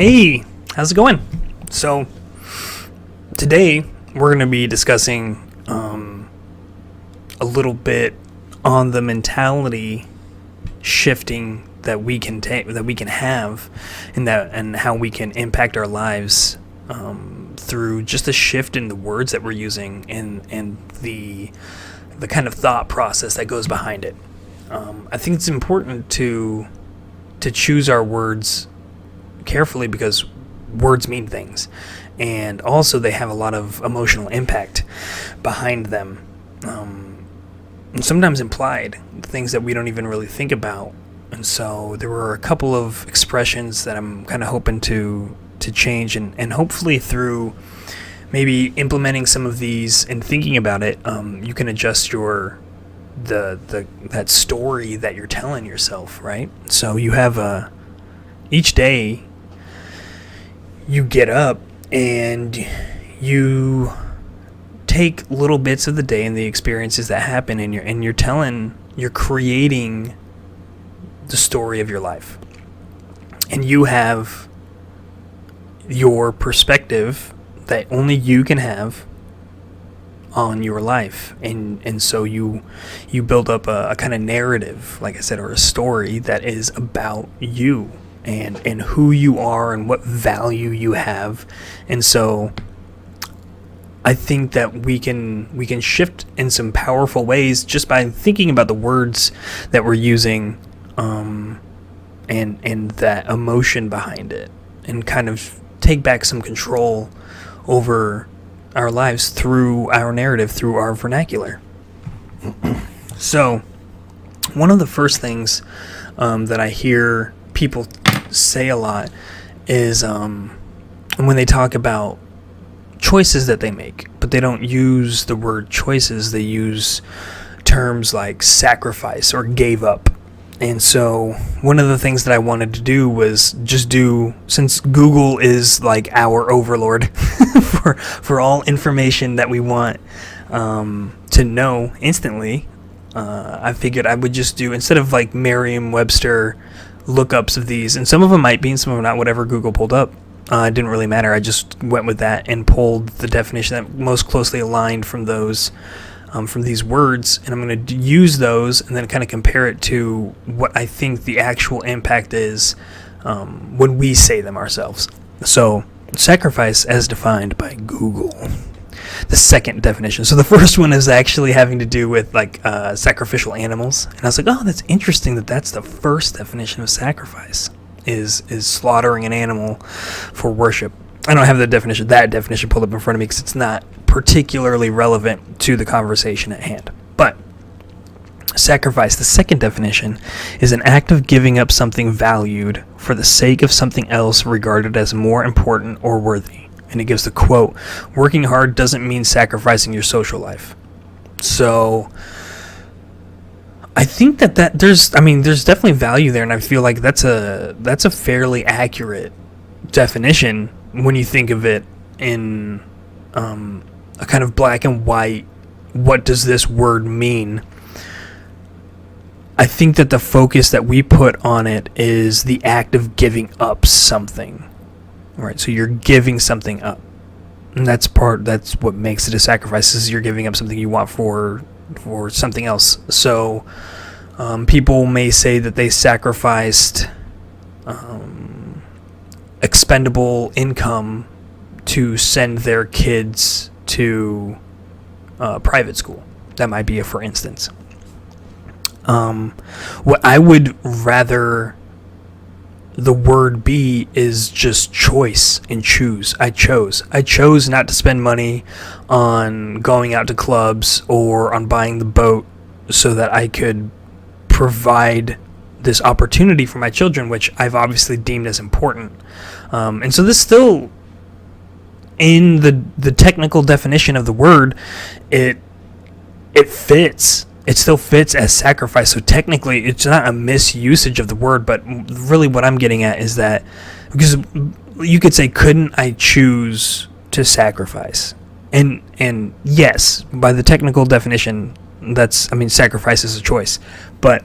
Hey, how's it going? So, today we're going to be discussing a little bit on the mentality shifting that we can take, that we can have, and how we can impact our lives through just a shift in the words that we're using and the kind of thought process that goes behind it. I think it's important to choose our words carefully because words mean things, and also they have a lot of emotional impact behind them, and sometimes implied things that we don't even really think about. And so there were a couple of expressions that I'm kind of hoping to change, and hopefully through maybe implementing some of these and thinking about it, you can adjust that story that you're telling yourself, right? So you have each day you get up and you take little bits of the day and the experiences that happen, and you're creating the story of your life, and you have your perspective that only you can have on your life, and so you build up a kind of narrative, like I said, or a story that is about you and who you are and what value you have. And so I think that we can shift in some powerful ways just by thinking about the words that we're using, and that emotion behind it, and kind of take back some control over our lives through our narrative, through our vernacular. So one of the first things that I hear people say a lot is when they talk about choices that they make, but they don't use the word choices. They use terms like sacrifice or gave up. And so one of the things that I wanted to do was since Google is like our overlord for all information that we want to know instantly, I figured I would just do, instead of like Merriam-Webster lookups of these, and some of them might be and some of them not, whatever Google pulled up, it didn't really matter. I just went with that and pulled the definition that most closely aligned from those from these words, and I'm going to use those and then kind of compare it to what I think the actual impact is when we say them ourselves. So, sacrifice as defined by Google. The second definition. So the first one is actually having to do with like sacrificial animals, and I was like, oh, that's interesting that's the first definition of sacrifice is slaughtering an animal for worship. I don't have that definition pulled up in front of me because it's not particularly relevant to the conversation at hand. But sacrifice, the second definition, is an act of giving up something valued for the sake of something else regarded as more important or worthy. And it gives the quote, "Working hard doesn't mean sacrificing your social life." So I think that there's definitely value there, and I feel like that's a fairly accurate definition when you think of it in a kind of black and white, what does this word mean? I think that the focus that we put on it is the act of giving up something. Right, so you're giving something up, and that's what makes it a sacrifice, is you're giving up something you want for something else. So people may say that they sacrificed expendable income to send their kids to private school. That might be for instance. What I would rather the word be is just choice and choose. I chose not to spend money on going out to clubs or on buying the boat so that I could provide this opportunity for my children, which I've obviously deemed as important. And so this still, in the technical definition of the word, it fits. It still fits as sacrifice. So technically, it's not a misusage of the word, but really what I'm getting at is that, because you could say, couldn't I choose to sacrifice? And yes, by the technical definition, sacrifice is a choice. But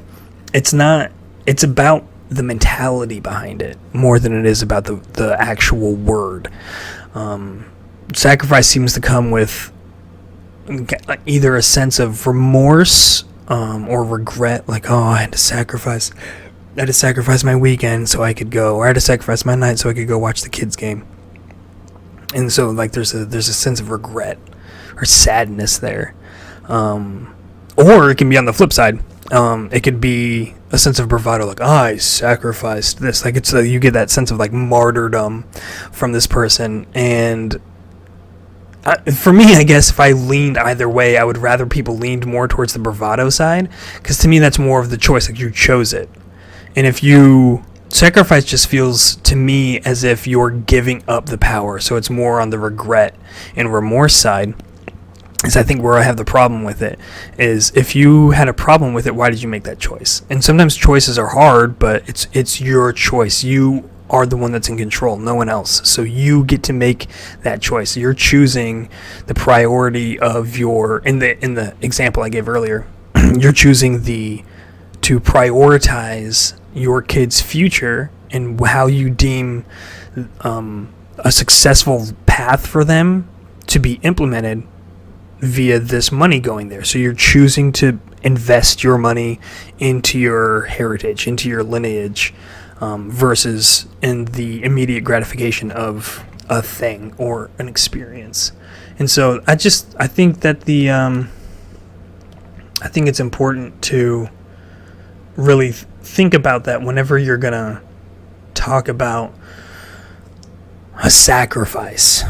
it's not, it's about the mentality behind it more than it is about the actual word. Sacrifice seems to come with either a sense of remorse or regret, like, oh, I had to sacrifice my weekend so I could go, or I had to sacrifice my night so I could go watch the kids game. And so, like, there's a sense of regret or sadness there. Or it can be on the flip side. It could be a sense of bravado, like, I sacrificed this. Like, it's you get that sense of, like, martyrdom from this person. And for me, I guess if I leaned either way, I would rather people leaned more towards the bravado side, because to me that's more of the choice. Like, you chose it. And if you sacrifice, just feels to me as if you're giving up the power. So it's more on the regret and remorse side. Is I think where I have the problem with it is, if you had a problem with it, why did you make that choice? And sometimes choices are hard, but it's your choice. You are the one that's in control, no one else. So you get to make that choice. You're choosing the priority of your, in the example I gave earlier, you're choosing to prioritize your kid's future and how you deem a successful path for them to be implemented via this money going there. So you're choosing to invest your money into your heritage, into your lineage, versus in the immediate gratification of a thing or an experience. And so I think that I think it's important to really think about that whenever you're gonna talk about a sacrifice.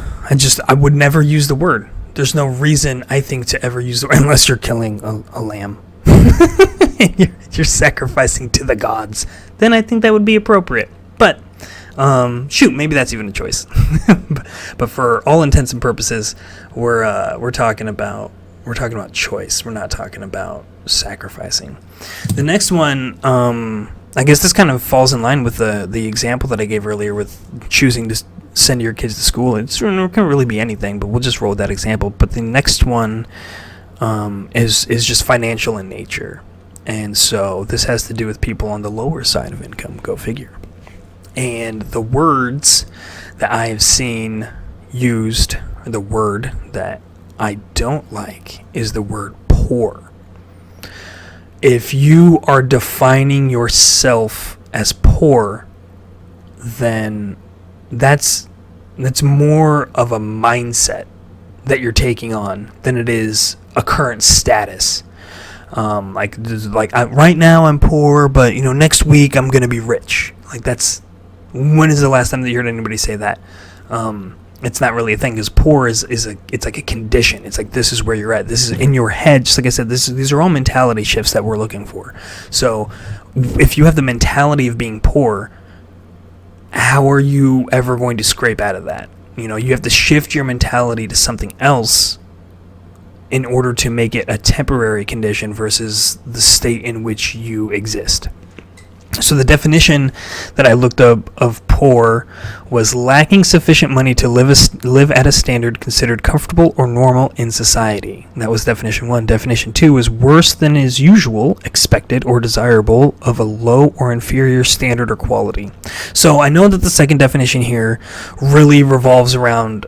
I would never use the word. There's no reason, I think, to ever use the word, unless you're killing a lamb. you're sacrificing to the gods. Then I think that would be appropriate. But maybe that's even a choice. but for all intents and purposes, we're talking about choice. We're not talking about sacrificing. The next one, I guess this kind of falls in line with the example that I gave earlier with choosing to send your kids to school. It can really be anything, but we'll just roll with that example. But the next one is just financial in nature. And so this has to do with people on the lower side of income. Go figure. And the words that I have seen used, or the word that I don't like, is the word poor. If you are defining yourself as poor, then that's more of a mindset that you're taking on than it is a current status. Right now I'm poor, but next week I'm gonna be rich. Like, that's, when is the last time that you heard anybody say that? It's not really a thing, because poor it's like a condition. It's like, this is where you're at. This is in your head. Just like I said, these are all mentality shifts that we're looking for. So if you have the mentality of being poor, how are you ever going to scrape out of that? You have to shift your mentality to something else in order to make it a temporary condition versus the state in which you exist. So the definition that I looked up of poor was lacking sufficient money to live at a standard considered comfortable or normal in society. That was definition 1. Definition 2 was worse than is usual, expected, or desirable of a low or inferior standard or quality. So I know that the second definition here really revolves around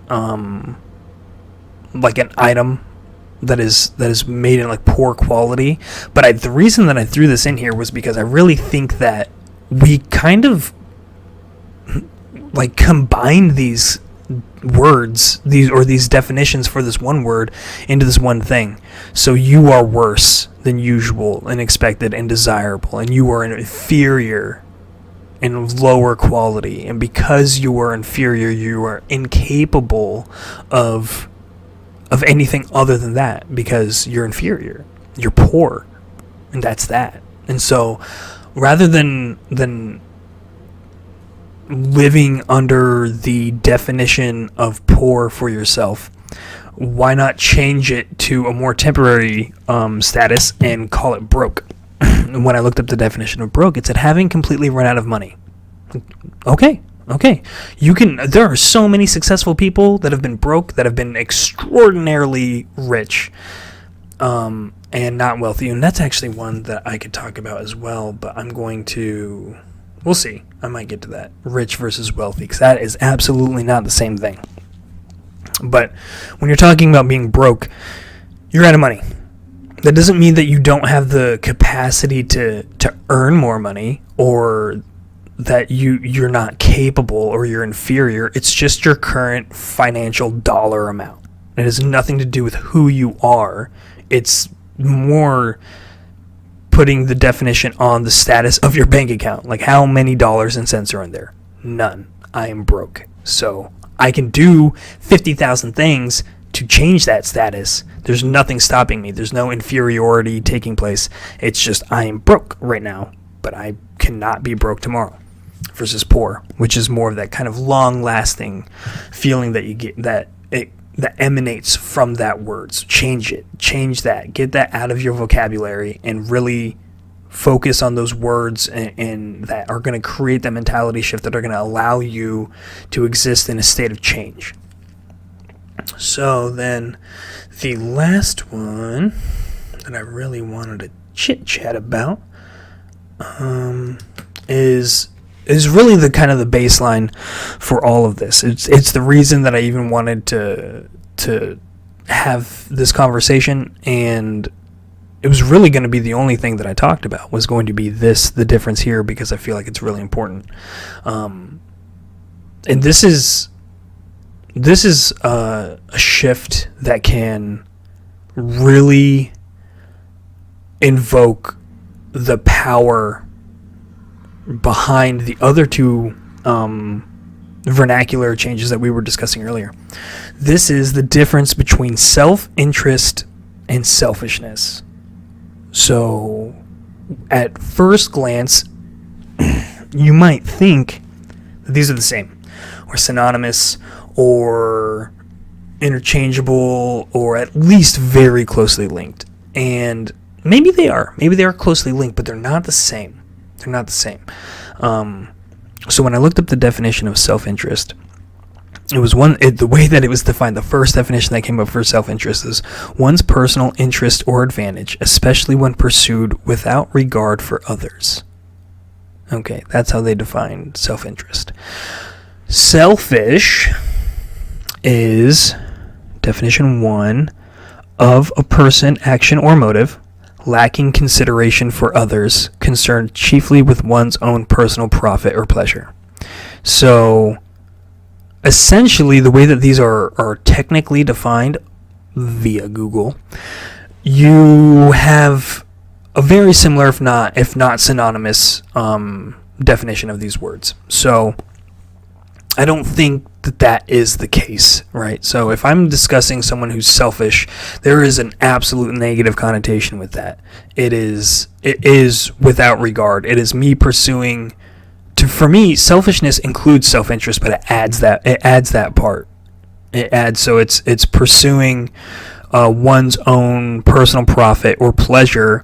like an item that is made in like poor quality, but the reason that I threw this in here was because I really think that we kind of like combined these words, these definitions for this one word into this one thing. So you are worse than usual and expected and desirable, and you are inferior and lower quality, and because you are inferior, you are incapable of anything other than that, because you're inferior, you're poor, and that's that. And so rather than living under the definition of poor for yourself, why not change it to a more temporary status and call it broke? And when I looked up the definition of broke, it said having completely run out of money. Okay. There are so many successful people that have been broke, that have been extraordinarily rich, and not wealthy. And that's actually one that I could talk about as well, but I'm going to We'll see. I might get to that. Rich versus wealthy, because that is absolutely not the same thing. But when you're talking about being broke, you're out of money. That doesn't mean that you don't have the capacity to earn more money, or that you're not capable or you're inferior. It's just your current financial dollar amount. It has nothing to do with who you are. It's more putting the definition on the status of your bank account. Like, how many dollars and cents are in there? None. I am broke. So I can do 50,000 things to change that status. There's nothing stopping me. There's no inferiority taking place. It's just I am broke right now, but I cannot be broke tomorrow. Versus poor, which is more of that kind of long-lasting feeling that you get, that emanates from that word. So change it. Change that. Get that out of your vocabulary and really focus on those words and that are going to create that mentality shift that are going to allow you to exist in a state of change. So then the last one that I really wanted to chit-chat about is really the kind of the baseline for all of this. It's the reason that I even wanted to have this conversation, and it was really going to be the only thing that I talked about was going to be the difference here, because I feel like it's really important. And this is a shift that can really invoke the power behind the other two vernacular changes that we were discussing earlier. This is the difference between self-interest and selfishness. So, at first glance, you might think that these are the same, or synonymous, or interchangeable, or at least very closely linked. And maybe they are. Maybe they are closely linked, but they're not the same. They're not the same. So when I looked up the definition of self-interest, it was the way that it was defined. The first definition that came up for self-interest is one's personal interest or advantage, especially when pursued without regard for others. Okay, that's how they define self-interest. Selfish is definition 1 of a person, action, or motive lacking consideration for others, concerned chiefly with one's own personal profit or pleasure. So, essentially, the way that these are technically defined via Google, you have a very similar, if not synonymous, definition of these words. So, I don't think that is the case, right? So if I'm discussing someone who's selfish, there is an absolute negative connotation with that. It is without regard. It is me pursuing. For me, selfishness includes self-interest, but it adds that part. So it's pursuing one's own personal profit or pleasure,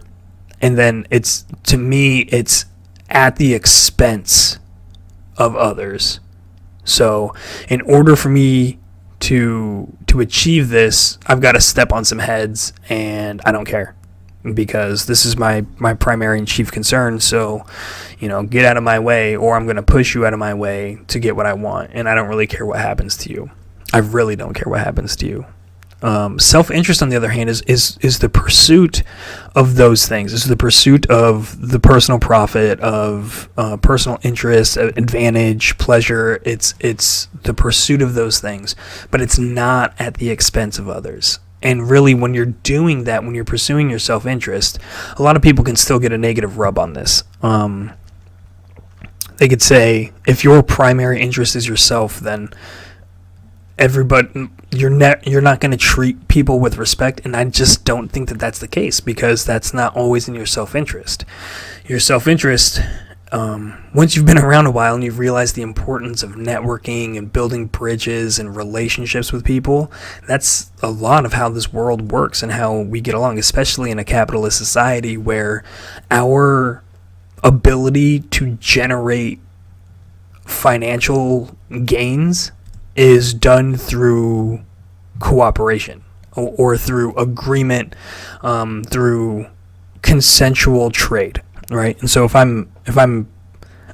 and then to me it's at the expense of others. So in order for me to achieve this, I've got to step on some heads, and I don't care, because this is my primary and chief concern. So, get out of my way, or I'm going to push you out of my way to get what I want, and I don't really care what happens to you. I really don't care what happens to you. Self-interest, on the other hand, is the pursuit of those things. It's the pursuit of the personal profit, of personal interest, advantage, pleasure. It's the pursuit of those things, but it's not at the expense of others. And really, when you're doing that, when you're pursuing your self-interest, a lot of people can still get a negative rub on this. They could say, if your primary interest is yourself, then you're not going to treat people with respect, and I just don't think that that's the case, because that's not always in your self-interest. Your self-interest, once you've been around a while and you've realized the importance of networking and building bridges and relationships with people, that's a lot of how this world works and how we get along, especially in a capitalist society where our ability to generate financial gains is done through cooperation or through agreement, through consensual trade, right? And so if I'm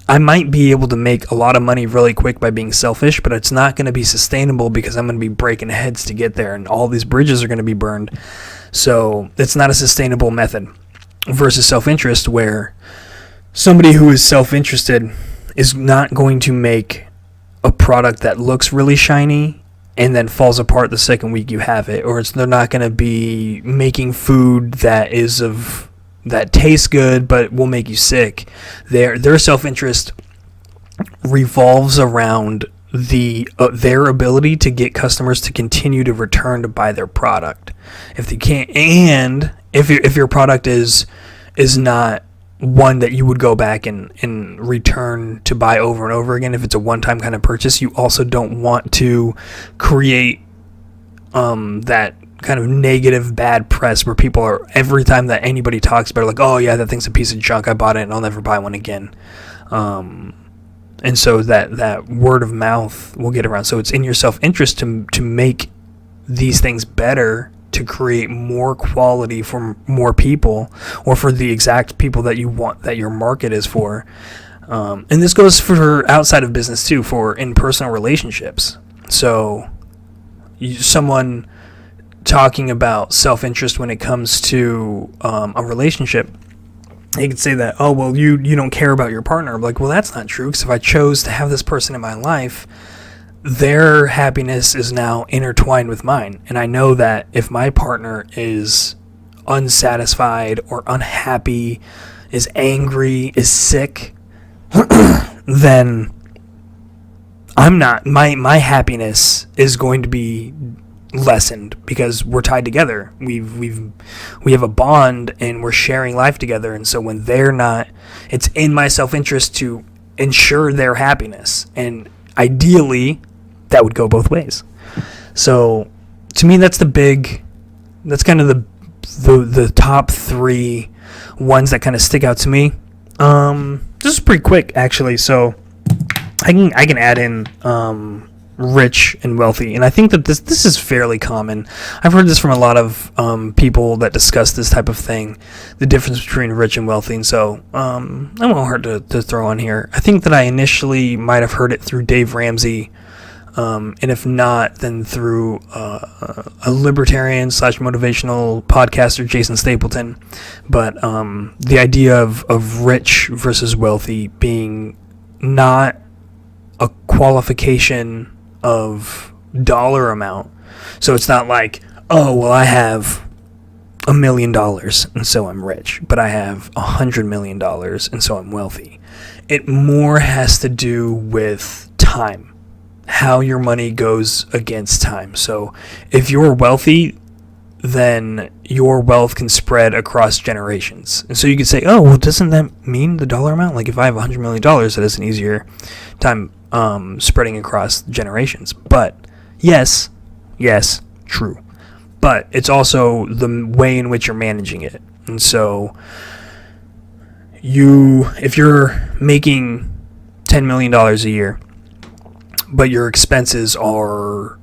I might be able to make a lot of money really quick by being selfish, but it's not going to be sustainable because I'm going to be breaking heads to get there, and all these bridges are going to be burned. So it's not a sustainable method versus self-interest, where somebody who is self-interested is not going to make a product that looks really shiny and then falls apart the second week you have it, or they're not going to be making food that tastes good but will make you sick. Their self-interest revolves around their ability to get customers to continue to return to buy their product. If they can't, and if your product is not one that you would go back and return to buy over and over again, if it's a one-time kind of purchase, you also don't want to create that kind of negative bad press where people are, every time that anybody talks about it, like, oh yeah, that thing's a piece of junk, I bought it and I'll never buy one again. And so that word of mouth will get around. So it's in your self-interest to make these things better, to create more quality for more people, or for the exact people that you want, that your market is for. And this goes for outside of business too, for in personal relationships. So someone talking about self-interest when it comes to a relationship, they could say that, oh, well, you don't care about your partner. I'm like, well, that's not true, because if I chose to have this person in my life, their happiness is now intertwined with mine. And I know that if my partner is unsatisfied or unhappy, is angry, is sick, then I'm not, my happiness is going to be lessened, because we're tied together. We have a bond and we're sharing life together. And so when they're not, it's in my self-interest to ensure their happiness. And ideally, that would go both ways. So to me, that's kind of the top three ones that kind of stick out to me. This is pretty quick, actually. So I can add in rich and wealthy, and I think that this is fairly common. I've heard this from a lot of people that discuss this type of thing, the difference between rich and wealthy. And so I won't hurt to throw on here. I think that I initially might have heard it through Dave Ramsey, and if not, then through a libertarian / motivational podcaster, Jason Stapleton. But the idea of rich versus wealthy being not a qualification of dollar amount. So it's not like, oh, well, I have $1 million and so I'm rich, but I have $100 million and so I'm wealthy. It more has to do with time, how your money goes against time. So if you're wealthy, then your wealth can spread across generations. And so you could say, oh, well, doesn't that mean the dollar amount? Like if I have $100 million, that is an easier time spreading across generations. But yes, true. But it's also the way in which you're managing it. And so if you're making $10 million a year, but your expenses are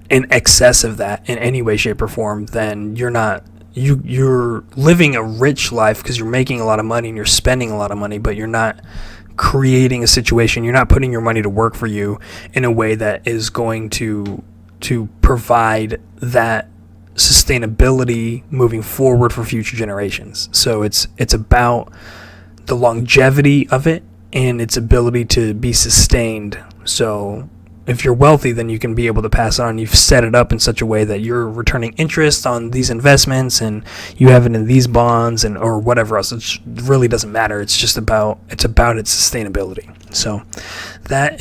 in excess of that in any way, shape, or form, then you're living a rich life because you're making a lot of money and you're spending a lot of money, but you're not creating a situation, you're not putting your money to work for you in a way that is going to provide that sustainability moving forward for future generations. So it's about the longevity of it and its ability to be sustained. So if you're wealthy, then you can be able to pass it on. You've set it up in such a way that you're returning interest on these investments and you have it in these bonds and or whatever else. It really doesn't matter. It's just about its sustainability. So there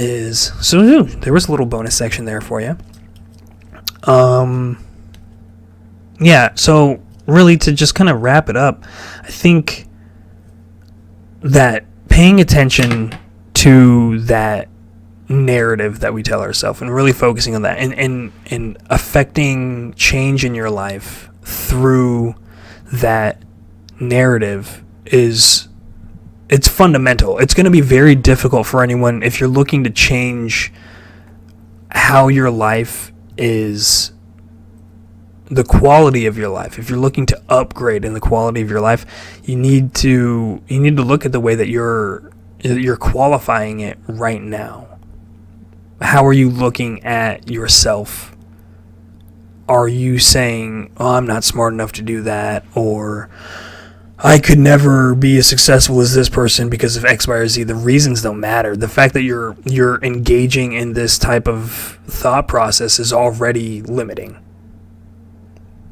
was a little bonus section there for you. Yeah, so really to just kind of wrap it up, I think that paying attention to that narrative that we tell ourselves and really focusing on that and affecting change in your life through that narrative it's fundamental. It's going to be very difficult for anyone if you're looking to change how your life is, the quality of your life. If you're looking to upgrade in the quality of your life, you need to look at the way that you're You're qualifying it right now. How are you looking at yourself? Are you saying, oh, I'm not smart enough to do that, or I could never be as successful as this person because of X, Y, or Z? The reasons don't matter. The fact that you're engaging in this type of thought process is already limiting.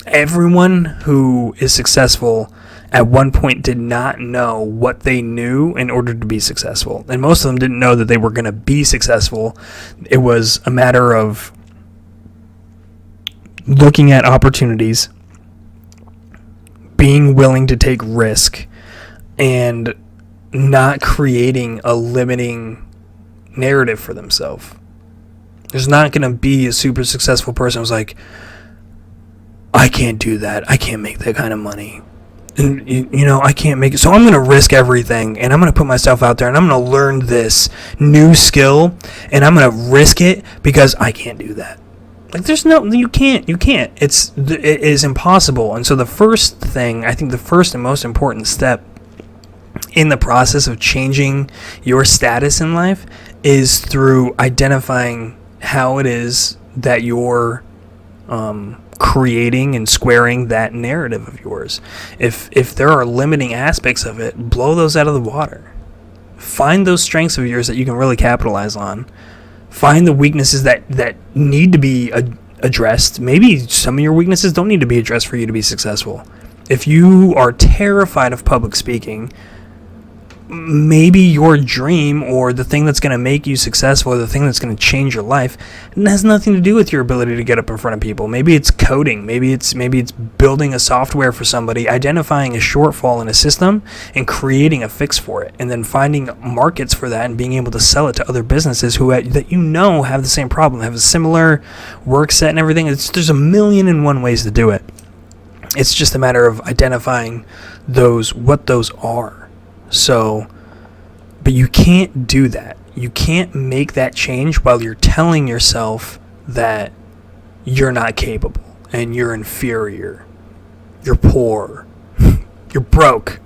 Everyone who is successful at one point did not know what they knew in order to be successful. And most of them didn't know that they were going to be successful. It was a matter of looking at opportunities, being willing to take risk, and not creating a limiting narrative for themselves. There's not going to be a super successful person who's like, I can't do that. I can't make that kind of money. And, I can't make it. So I'm going to risk everything, and I'm going to put myself out there, and I'm going to learn this new skill, and I'm going to risk it because I can't do that. Like, you can't. It is impossible. And so the first thing, I think the first and most important step in the process of changing your status in life is through identifying how it is that you're creating and squaring that narrative of yours. If there are limiting aspects of it, blow those out of the water. Find those strengths of yours that you can really capitalize on. Find the weaknesses that need to be addressed. Maybe some of your weaknesses don't need to be addressed for you to be successful. If you are terrified of public speaking, maybe your dream or the thing that's going to make you successful or the thing that's going to change your life has nothing to do with your ability to get up in front of people. Maybe it's coding. Maybe it's building a software for somebody, identifying a shortfall in a system and creating a fix for it, and then finding markets for that and being able to sell it to other businesses that have the same problem, have a similar work set and everything. There's 1,000,001 ways to do it. It's just a matter of identifying what those are. So, but you can't do that. You can't make that change while you're telling yourself that you're not capable and you're inferior. You're poor. You're broke.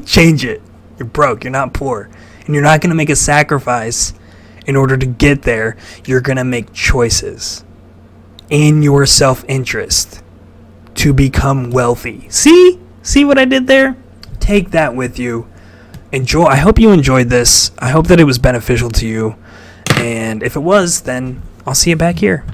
Change it. You're broke. You're not poor. And you're not going to make a sacrifice in order to get there. You're going to make choices in your self-interest to become wealthy. See what I did there? Take that with you. Enjoy. I hope you enjoyed this. I hope that it was beneficial to you. And if it was, then I'll see you back here.